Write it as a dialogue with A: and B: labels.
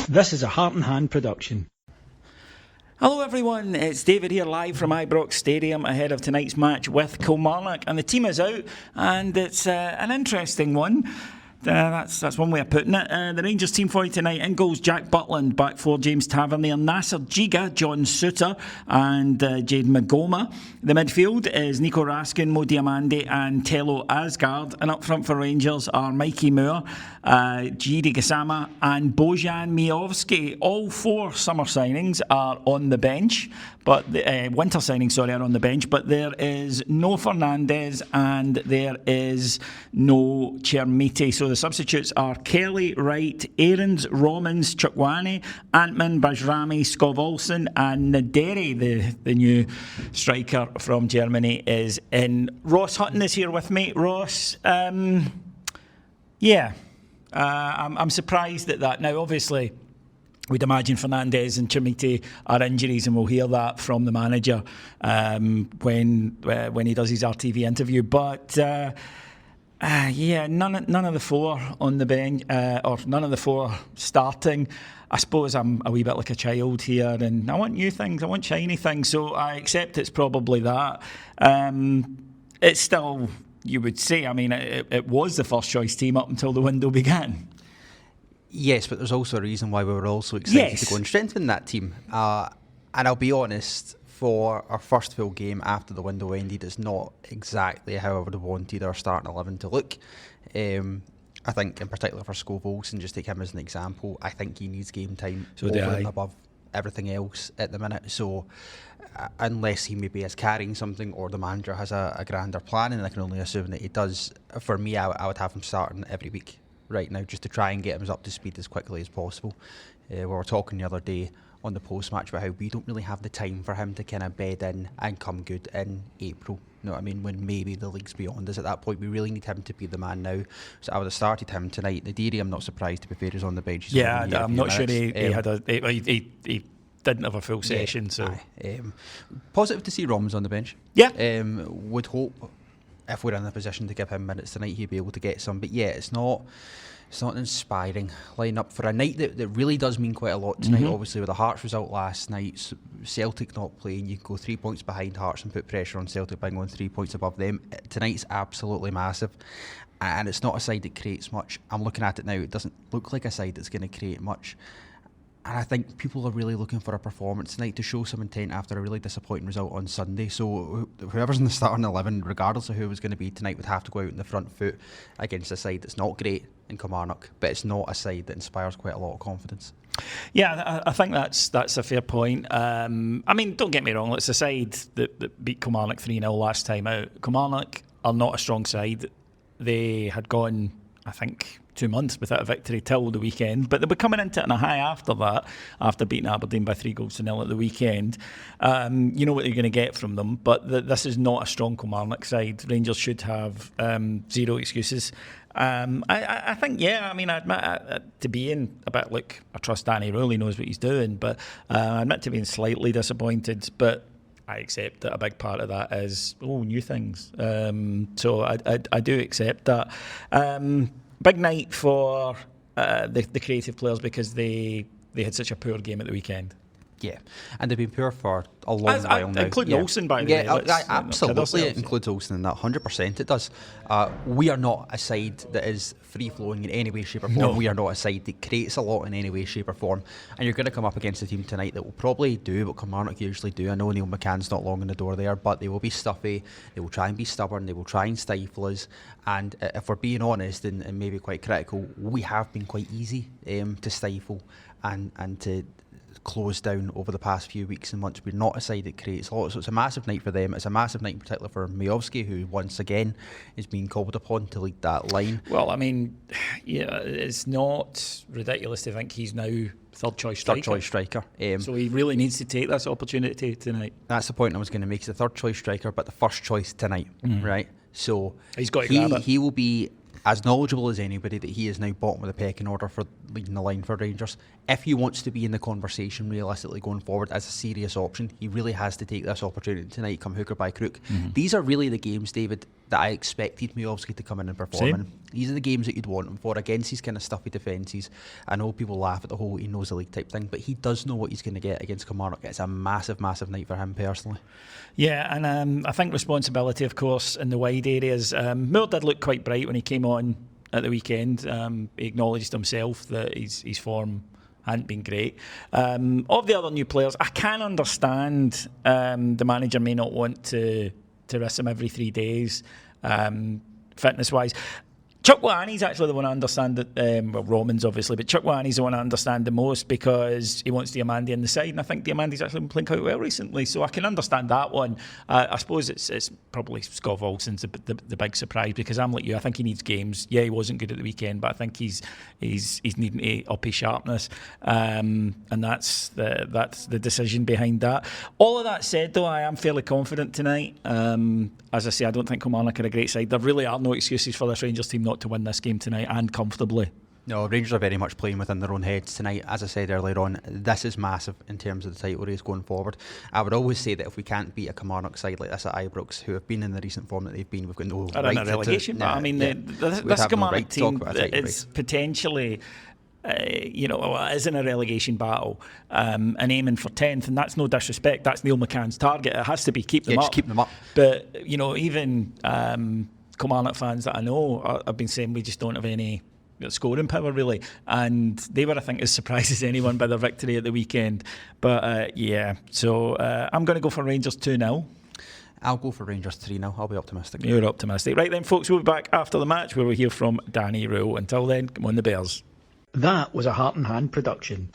A: This is a Heart and Hand production.
B: Hello everyone, it's David here live from Ibrox Stadium ahead of tonight's match with Kilmarnock, and the team is out and it's an interesting one. That's one way of putting it. The Rangers team for you tonight: in goals Jack Butland, back four James Tavernier, Nasser Giga, John Suter and Jade Magoma. The midfield is Nico Raskin, Mo Diamande and Tello Asgard, and up front for Rangers are Mikey Moore, Jiri Gassama and Bojan Miovski. All four summer signings are on the bench, but winter signings, are on the bench, but there is no Fernandez and there is no Chermiti. So the substitutes are Kelly, Wright, Aarons, Romans, Chukwani, Antman, Bajrami, Skov Olsen and Naderi, the new striker from Germany, is in. Ross Hutton is here with me. Ross, I'm surprised at that. Now, obviously, we'd imagine Fernandez and Chermiti are injuries, and we'll hear that from the manager when he does his RTV interview. But none of the four on the bench, or none of the four starting. I suppose I'm a wee bit like a child here, and I want new things, I want shiny things, so I accept it's probably that. It's still, you would say, I mean, it was the first choice team up until the window began.
C: Yes, but there's also a reason why we were also excited to go and strengthen that team. And I'll be honest, for our first full game after the window ended, it's not exactly how I would have wanted our starting 11 to look. I think in particular for Skov Olsen, just take him as an example, I think he needs game time over and above everything else at the minute. So unless he maybe is carrying something or the manager has a grander plan, and I can only assume that he does, for me I would have him starting every week right now, just to try and get him up to speed as quickly as possible. We were talking the other day on the post-match about how we don't really have the time for him to kind of bed in and come good in April. You know what I mean? When maybe the league's beyond us at that point. We really need him to be the man now. So I would have started him tonight. Nadiri, I'm not surprised, to be fair, is on the bench.
B: I'm not sure he didn't have a full session. So
C: positive to see Roms on the bench.
B: Yeah.
C: Would hope if we're in a position to give him minutes tonight, he'd be able to get some. But yeah, it's not an inspiring lineup for a night that really does mean quite a lot tonight. Obviously, with the Hearts result last night, Celtic not playing, you can go 3 points behind Hearts and put pressure on Celtic by going 3 points above them. Tonight's absolutely massive, and it's not a side that creates much. I'm looking at it now, it doesn't look like a side that's going to create much. And I think people are really looking for a performance tonight to show some intent after a really disappointing result on Sunday. So whoever's in the starting 11, regardless of who it was going to be tonight, would have to go out in the front foot against a side that's not great in Kilmarnock, but it's not a side that inspires quite a lot of confidence.
B: Yeah, I think that's a fair point. I mean, don't get me wrong, it's a side that beat Kilmarnock 3-0 last time out. Kilmarnock are not a strong side. They had gone, I think, 2 months without a victory till the weekend, but they were coming into it in a high after that, after beating Aberdeen by 3-0 at the weekend. You know what you're going to get from them, but this is not a strong Kilmarnock side. Rangers should have zero excuses. I think, I mean, I admit to being a bit like, I trust Danny Rowley knows what he's doing, but I admit to being slightly disappointed, but I accept that a big part of that is, new things. So I do accept that. Big night for the creative players because they had such a poor game at the weekend.
C: Yeah, and they've been poor for a long while now.
B: Including Olsen, by the way.
C: Absolutely, it includes Olsen in that, 100% it does. We are not a side that is free-flowing in any way, shape or form. No. We are not a side that creates a lot in any way, shape or form. And you're going to come up against a team tonight that will probably do what Kilmarnock usually do. I know Neil McCann's not long in the door there, but they will be stuffy, they will try and be stubborn, they will try and stifle us. And if we're being honest and maybe quite critical, we have been quite easy to stifle and to closed down over the past few weeks and months. We're not a side that creates a lot, so it's a massive night for them. It's a massive night in particular for Miovski, who once again is being called upon to lead that line.
B: Well, I mean, it's not ridiculous to think he's now third choice striker. So he really needs to take this opportunity tonight.
C: That's the point I was going to make. He's the third choice striker, but the first choice tonight, right? So
B: he's got to grab it.
C: He will be as knowledgeable as anybody that he is now bottom of the pecking order for leading the line for Rangers. If he wants to be in the conversation realistically going forward as a serious option, he really has to take this opportunity tonight, come hook or by crook. These are really the games, David, that I expected Miovski to come in and perform in. These are the games that you'd want him for, against these kind of stuffy defences. I know people laugh at the whole he knows the league type thing, but he does know what he's going to get against Kilmarnock. It's a massive, massive night for him personally.
B: Yeah, and I think responsibility, of course, in the wide areas. Moore did look quite bright when he came on at the weekend. He acknowledged himself that his form hadn't been great. Of the other new players, I can understand the manager may not want to risk him every 3 days, fitness-wise. Chuck Wahani's actually the one I understand that, well, Romans obviously, but Chuck Wahani's the one I understand the most because he wants Diamandi in the side, and I think Diamandi's actually been playing quite well recently, so I can understand that one. I suppose it's probably Scott Volson's the big surprise, because I'm like you, I think he needs games. Yeah, he wasn't good at the weekend, but I think he's needing to up his sharpness, and that's the decision behind that. All of that said, though, I am fairly confident tonight. As I say, I don't think Kilmarnock are a great side. There really are no excuses for this Rangers team not to win this game tonight, and comfortably.
C: No, Rangers are very much playing within their own heads tonight. As I said earlier on, this is massive in terms of the title race going forward. I would always say that if we can't beat a Kilmarnock side like this at Ibrox, who have been in the recent form that they've been, we've got no right
B: in a relegation. But I mean, this Kilmarnock team is potentially, it is in a relegation battle and aiming for 10th, and that's no disrespect. That's Neil McCann's target. It has to be keep them up.
C: Just keep them up.
B: But even Kilmarnock fans that I know have been saying we just don't have any scoring power really, and they were, I think, as surprised as anyone by their victory at the weekend. But so I'm going to go for Rangers 2-0.
C: I'll go for Rangers 3-0. I'll be optimistic.
B: You're optimistic. Right then, folks, we'll be back after the match where we'll hear from Danny Rule. Until then, come on the Bears.
A: That was a Heart and Hand production.